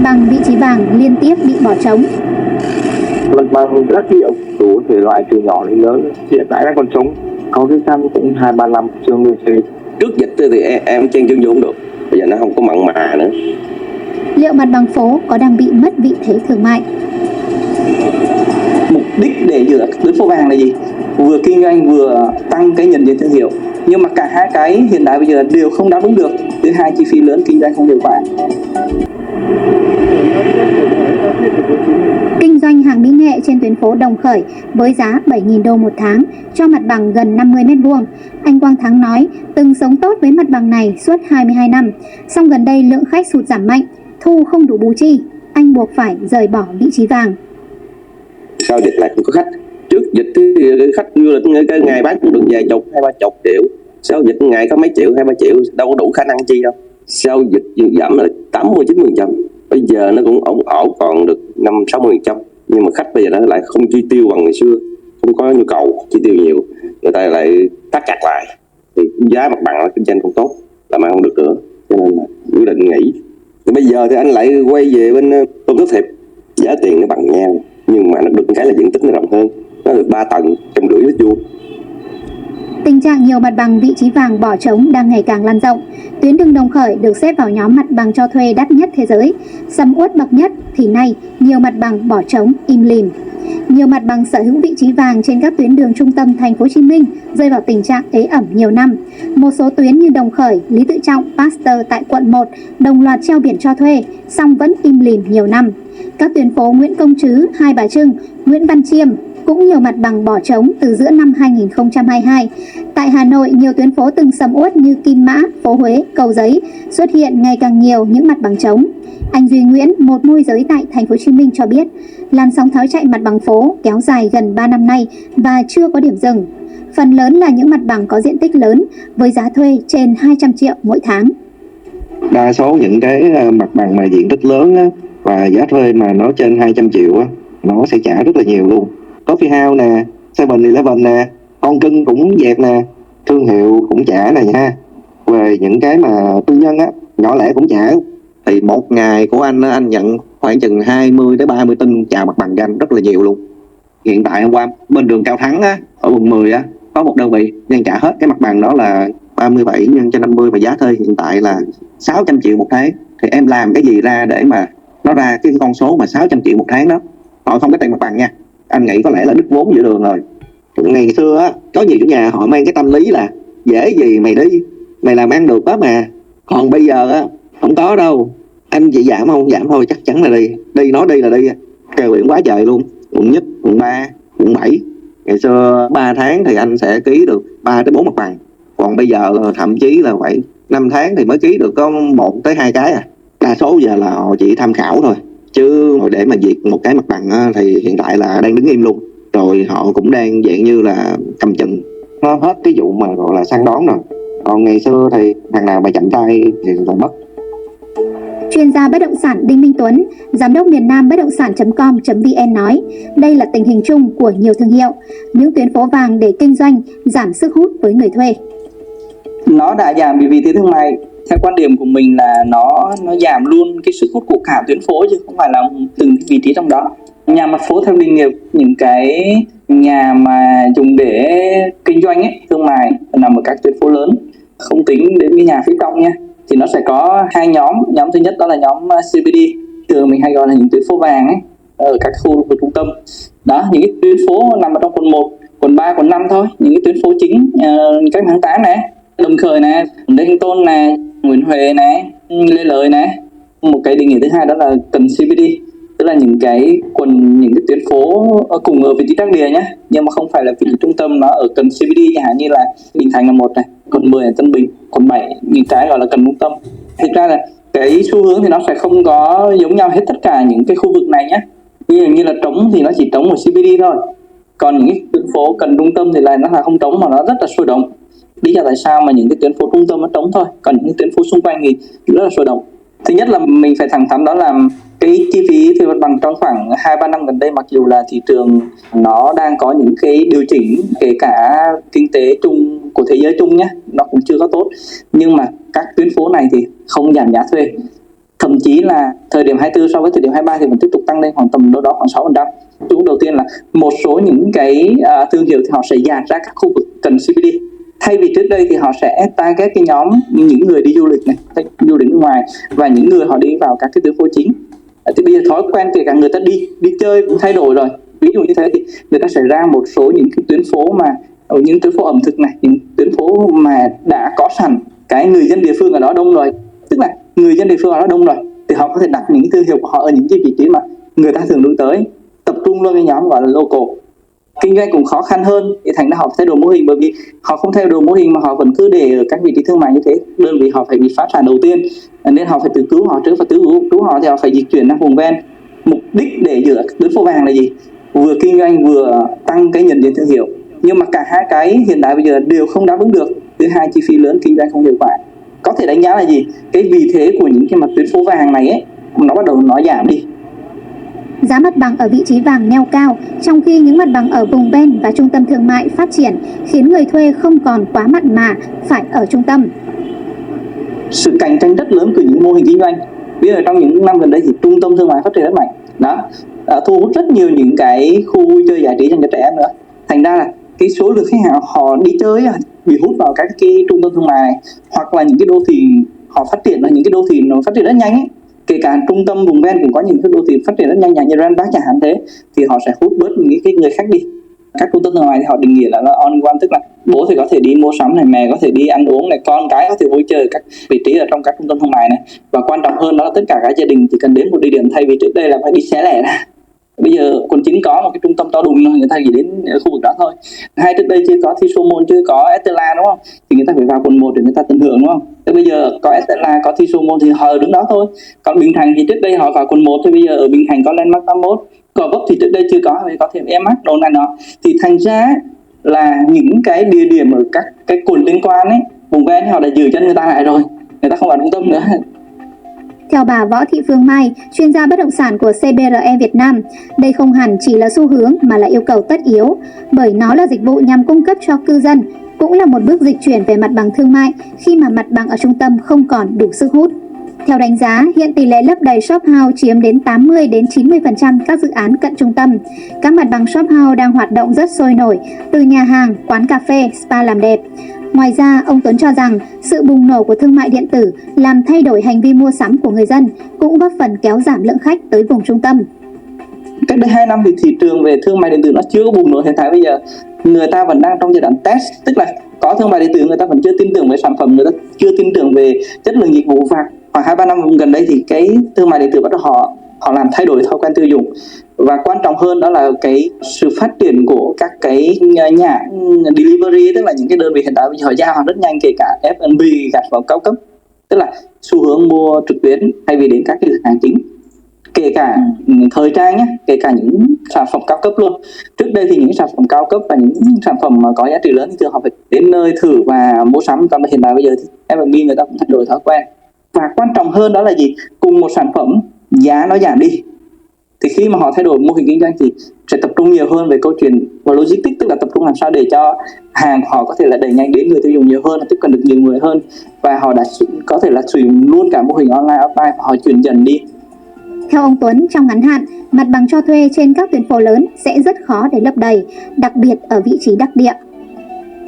bằng vị trí vàng liên tiếp bị bỏ trống. Mặt bằng rất hiệu đủ thể loại từ nhỏ đến lớn, hiện tại đang còn trống, có cái căn cũng 2-3 năm chưa người thuê. Trước dịch thì em chen chân vô không được, bây giờ nó không có mặn mà nữa. Liệu mặt bằng phố có đang bị mất vị thế thương mại? Mục đích để giữa tuyến phố vàng là gì? Vừa kinh doanh vừa tăng cái nhận diện thương hiệu, nhưng mà cả hai cái hiện tại bây giờ đều không đáp ứng được. Thứ hai, chi phí lớn, kinh doanh không hiệu quả. Kinh doanh hàng mỹ nghệ trên tuyến phố Đồng Khởi với giá 7.000 đô một tháng cho mặt bằng gần 50 m². Anh Quang Thắng nói từng sống tốt với mặt bằng này suốt 22 năm, song gần đây lượng khách sụt giảm mạnh, thu không đủ bù chi, anh buộc phải rời bỏ vị trí vàng. Sau dịch lại không có khách. Trước dịch thì khách du lịch cái ngày bán cũng được vài chục 2-3 chục triệu. Sau dịch ngày có mấy triệu 2-3 triệu đâu có đủ khả năng chi đâu. Sau dịch giảm là 80-90%. Bây giờ nó cũng ổn còn được 50-60%. Nhưng mà khách bây giờ nó lại không chi tiêu bằng ngày xưa, không có nhu cầu chi tiêu nhiều, người ta lại thắt chặt lại thì giá mặt bằng nó kinh doanh không tốt, làm ăn không được nữa, cho nên là quyết định nghỉ. Thì bây giờ thì anh lại quay về bên Tôn Thất Thiệp, giá tiền nó bằng nhau nhưng mà nó được cái là diện tích nó rộng hơn, nó được 3 tầng 150 m². Tình trạng nhiều mặt bằng vị trí vàng bỏ trống đang ngày càng lan rộng. Tuyến đường Đồng Khởi được xếp vào nhóm mặt bằng cho thuê đắt nhất thế giới, sầm uất bậc nhất thì nay nhiều mặt bằng bỏ trống im lìm. Nhiều mặt bằng sở hữu vị trí vàng trên các tuyến đường trung tâm thành phố Hồ Chí Minh rơi vào tình trạng ế ẩm nhiều năm. Một số tuyến như Đồng Khởi, Lý Tự Trọng, Pasteur tại quận 1 đồng loạt treo biển cho thuê, song vẫn im lìm nhiều năm. Các tuyến phố Nguyễn Công Trứ, Hai Bà Trưng, Nguyễn Văn Chiêm cũng nhiều mặt bằng bỏ trống từ giữa năm 2022. Tại Hà Nội, nhiều tuyến phố từng sầm uất như Kim Mã, phố Huế, Cầu Giấy xuất hiện ngày càng nhiều những mặt bằng trống. Anh Duy Nguyễn, một môi giới tại thành phố Hồ Chí Minh cho biết, làn sóng tháo chạy mặt bằng phố kéo dài gần 3 năm nay và chưa có điểm dừng. Phần lớn là những mặt bằng có diện tích lớn với giá thuê trên 200 triệu mỗi tháng. Đa số những cái mặt bằng mà diện tích lớn á, và giá thuê mà nó trên 200 triệu á, nó sẽ trả rất là nhiều luôn. Coffee House nè, 7-Eleven nè, Con Cưng cũng dẹp nè, thương hiệu cũng trả nè nha. Về những cái mà tư nhân á, nhỏ lẻ cũng trả. Thì một ngày của anh nhận khoảng chừng 20-30 tin chào mặt bằng cho anh, rất là nhiều luôn. Hiện tại hôm qua bên đường Cao Thắng á, ở quận 10 á, có một đơn vị đang trả hết cái mặt bằng đó là 37 nhân cho 50 và giá thuê hiện tại là 600 triệu một tháng. Thì em làm cái gì ra để mà nó ra cái con số mà 600 triệu một tháng đó? Họ không có tiền mặt bằng nha. Anh nghĩ có lẽ là đứt vốn giữa đường rồi. Ngày xưa á, có nhiều chủ nhà họ mang cái tâm lý là dễ gì mày đi, mày làm ăn được đó mà. Còn bây giờ á, không có đâu. Anh chị giảm không? Giảm thôi, chắc chắn là đi. Đi nói đi là đi. Kêu biển quá trời luôn. Quận Nhất, quận 3, quận 7. Ngày xưa 3 tháng thì anh sẽ ký được 3-4 mặt bằng. Còn bây giờ thậm chí là phải 5 tháng thì mới ký được có 1-2 cái à. Đa số giờ là họ chỉ tham khảo thôi. Chứ để mà duyệt một cái mặt bằng thì hiện tại là đang đứng im luôn. Rồi họ cũng đang dạng như là cầm chừng. Nó hết cái vụ mà gọi là săn đón rồi. Còn ngày xưa thì thằng nào mà chậm tay thì là mất. Chuyên gia bất động sản Đinh Minh Tuấn, giám đốc miền Nam bất động sản.com.vn nói, đây là tình hình chung của nhiều thương hiệu. Những tuyến phố vàng để kinh doanh giảm sức hút với người thuê. Nó đã giảm vì vị thế thương mại. Theo quan điểm của mình là nó giảm luôn cái sức hút của cả tuyến phố chứ không phải là từng cái vị trí trong đó. Nhà mặt phố theo định nghĩa những cái nhà mà dùng để kinh doanh ấy, thương mại nằm ở các tuyến phố lớn, không tính đến cái nhà phía trong nha. Thì nó sẽ có hai nhóm. Nhóm thứ nhất đó là nhóm CBD, thường mình hay gọi là những tuyến phố vàng ấy, ở các khu vực trung tâm. Đó, những cái tuyến phố nằm ở trong quận 1, quận 3, quận 5 thôi. Những cái tuyến phố chính, các tháng 8 này, Đồng Khởi này, Lê Hưng Tôn này, Nguyễn Huệ này, Lê Lợi này. Một cái định nghĩa thứ hai đó là cần CBD, tức là những cái tuyến phố cùng ở vị trí đắc địa nhé, nhưng mà không phải là vị trí trung tâm, nó ở cần CBD, chẳng hạn như là Bình Thạnh là 1 này, quận 10 là Tân Bình, quận 7 những cái gọi là cần trung tâm. Thực ra là cái xu hướng thì nó sẽ không có giống nhau hết tất cả những cái khu vực này nhé. Ví dụ như là trống thì nó chỉ trống ở CBD thôi, còn những cái tuyến phố cần trung tâm thì nó là không trống mà nó rất là sôi động. Lý do tại sao mà những cái tuyến phố trung tâm nó trống thôi, còn những cái tuyến phố xung quanh thì rất là sôi động. Thứ nhất là mình phải thẳng thắn đó là cái chi phí thuê mặt bằng trong khoảng 2-3 năm gần đây, mặc dù là thị trường nó đang có những cái điều chỉnh, kể cả kinh tế chung của thế giới chung nhé, nó cũng chưa có tốt, nhưng mà các tuyến phố này thì không giảm giá thuê, thậm thậm chí là thời điểm 24 so với thời điểm 23 thì vẫn tiếp tục tăng lên khoảng tầm đâu đó khoảng 6%. Chỗ đầu tiên là một số những cái thương hiệu thì họ sẽ dạt ra các khu vực cần CBD. Thay vì trước đây thì họ sẽ target cái nhóm những người đi du lịch này, du lịch nước ngoài và những người họ đi vào các cái tuyến phố chính. Thì bây giờ thói quen kể cả người ta đi chơi cũng thay đổi rồi. Ví dụ như thế thì người ta sẽ ra một số những cái tuyến phố mà những tuyến phố ẩm thực này, những tuyến phố mà đã có sẵn cái người dân địa phương ở đó đông rồi, tức là người dân địa phương ở đó đông rồi thì họ có thể đặt những cái thương hiệu của họ ở những cái vị trí mà người ta thường hướng tới, tập trung luôn cái nhóm gọi là local. Kinh doanh cũng khó khăn hơn thì thành ra họ thay đổi mô hình, bởi vì họ không thay đổi mô hình mà họ vẫn cứ để ở các vị trí thương mại như thế, đơn vị họ phải bị phá sản đầu tiên, nên họ phải tự cứu họ trước, và tự cứu họ thì họ phải dịch chuyển ra vùng ven. Mục đích để giữa tuyến phố vàng là gì? Vừa kinh doanh vừa tăng cái nhận diện thương hiệu, nhưng mà cả hai cái hiện tại bây giờ đều không đáp ứng được. Thứ hai, chi phí lớn, kinh doanh không hiệu quả. Có thể đánh giá là gì? Cái vị thế của những cái mặt tuyến phố vàng này ấy, nó bắt đầu nó giảm đi. Giá mặt bằng ở vị trí vàng neo cao, trong khi những mặt bằng ở vùng ven và trung tâm thương mại phát triển, khiến người thuê không còn quá mặn mà phải ở trung tâm. Sự cạnh tranh rất lớn của những mô hình kinh doanh. Bây giờ trong những năm gần đây thì trung tâm thương mại phát triển rất mạnh, đó, thu hút rất nhiều những cái khu vui chơi giải trí dành cho trẻ em nữa. Thành ra là cái số lượng khách hàng họ đi chơi bị hút vào các cái trung tâm thương mại này, hoặc là những cái đô thị họ phát triển là những cái đô thị nó phát triển rất nhanh ấy. Kể cả trung tâm vùng ven cũng có những cái đô thị phát triển rất nhanh như Rand Park chẳng hạn thế, thì họ sẽ hút bớt những cái người khách đi. Các trung tâm thương mại thì họ định nghĩa là on one, tức là bố thì có thể đi mua sắm này, mẹ có thể đi ăn uống này, con cái có thể vui chơi các vị trí ở trong các trung tâm thương mại này. Và quan trọng hơn đó là tất cả các gia đình chỉ cần đến một địa điểm, thay vì trước đây là phải đi xé lẻ ra. Bây giờ quận 9 có một cái trung tâm to đùng người ta chỉ đến khu vực đó thôi. Hay trước đây chưa có Thistle Mall, chưa có Estella đúng không, thì người ta phải vào quận 1 để người ta tận hưởng đúng không. Thế bây giờ có Estella, có Thistle Mall thì họ ở đứng đó thôi. Còn Bình Thành thì trước đây họ vào quận 1, thì bây giờ ở Bình Thành có Landmark 81. Gò Vấp thì trước đây chưa có thêm Emax đồ này nọ. Thì thành ra là những cái địa điểm ở các cái quận liên quan ấy, vùng ven họ đã giữ chân người ta lại rồi, người ta không vào trung tâm nữa. Theo bà Võ Thị Phương Mai, chuyên gia bất động sản của CBRE Việt Nam, đây không hẳn chỉ là xu hướng mà là yêu cầu tất yếu, bởi nó là dịch vụ nhằm cung cấp cho cư dân, cũng là một bước dịch chuyển về mặt bằng thương mại khi mà mặt bằng ở trung tâm không còn đủ sức hút. Theo đánh giá, hiện tỷ lệ lấp đầy shop house chiếm đến 80 đến 90% các dự án cận trung tâm. Các mặt bằng shop house đang hoạt động rất sôi nổi, từ nhà hàng, quán cà phê, spa làm đẹp. Ngoài ra, ông Tuấn cho rằng sự bùng nổ của thương mại điện tử làm thay đổi hành vi mua sắm của người dân, cũng góp phần kéo giảm lượng khách tới vùng trung tâm. Cách đây 2 năm thì thị trường về thương mại điện tử nó chưa có bùng nổ. Hiện tại bây giờ người ta vẫn đang trong giai đoạn test, tức là có thương mại điện tử người ta vẫn chưa tin tưởng về sản phẩm, người ta chưa tin tưởng về chất lượng dịch vụ, và khoảng 2-3 năm gần đây thì cái thương mại điện tử bắt đầu họ làm thay đổi thói quen tiêu dùng. Và quan trọng hơn đó là cái sự phát triển của các cái nhà delivery, tức là những cái đơn vị hiện tại họ giao hàng rất nhanh, kể cả F&B, các sản phẩm cao cấp, tức là xu hướng mua trực tuyến thay vì đến các cái cửa hàng chính. Kể cả thời trang nhé, kể cả những sản phẩm cao cấp luôn. Trước đây thì những sản phẩm cao cấp và những sản phẩm mà có giá trị lớn thì thường họ phải đến nơi thử và mua sắm. Còn hiện tại bây giờ thì F&B người ta cũng thay đổi thói quen. Và quan trọng hơn đó là gì? Cùng một sản phẩm giá nó giảm đi, thì khi mà họ thay đổi mô hình kinh doanh thì sẽ tập trung nhiều hơn về câu chuyện và logistics, tức là tập trung làm sao để cho hàng của họ có thể là đẩy nhanh đến người tiêu dùng nhiều hơn, tiếp cận được nhiều người hơn, và họ đã có thể là sử dụng luôn cả mô hình online offline, họ chuyển dần đi. Theo ông Tuấn, trong ngắn hạn, mặt bằng cho thuê trên các tuyến phố lớn sẽ rất khó để lấp đầy, đặc biệt ở vị trí đắc địa.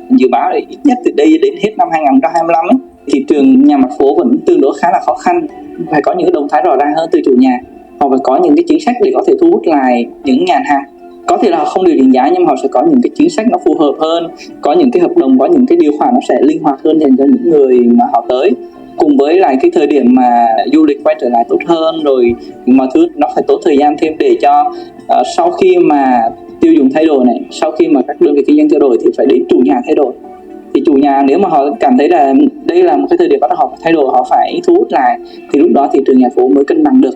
Dự báo là ít nhất từ đây đến hết năm 2025 ấy, thị trường nhà mặt phố vẫn tương đối khá là khó khăn, phải có những cái động thái rõ ràng hơn từ chủ nhà. Họ phải có những cái chính sách để có thể thu hút lại những nhà hàng. Có thể là họ không điều chỉnh giá, nhưng mà họ sẽ có những cái chính sách nó phù hợp hơn, có những cái hợp đồng, có những cái điều khoản nó sẽ linh hoạt hơn dành cho những người mà họ tới. Cùng với lại cái thời điểm mà du lịch quay trở lại tốt hơn rồi, mọi thứ nó phải tốn thời gian thêm để cho sau khi mà tiêu dùng thay đổi này, sau khi mà các đơn vị kinh doanh thay đổi thì phải đến chủ nhà thay đổi. Thì chủ nhà nếu mà họ cảm thấy là đây là một cái thời điểm bắt đầu họ thay đổi, họ phải thu hút lại, thì lúc đó thị trường nhà phố mới cân bằng được.